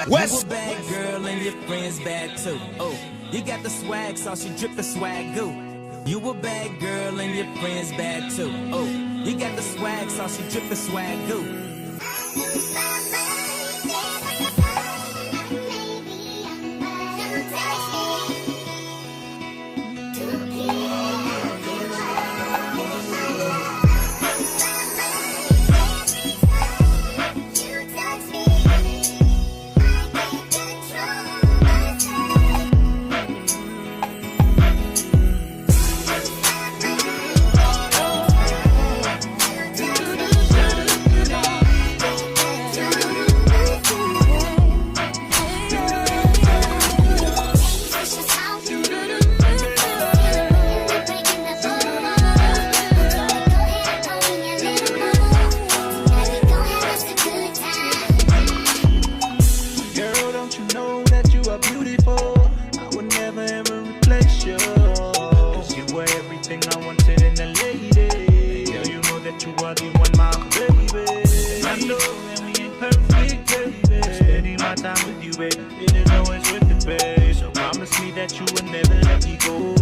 West. You a bad girl and your friends bad too. Oh, you got the swag, so she drip the swag goo. You a bad girl and your friends bad too. Oh, you got the swag, so she drip the swag goo. Time with you, baby. It is always with the babe. So promise me that you will never let me go.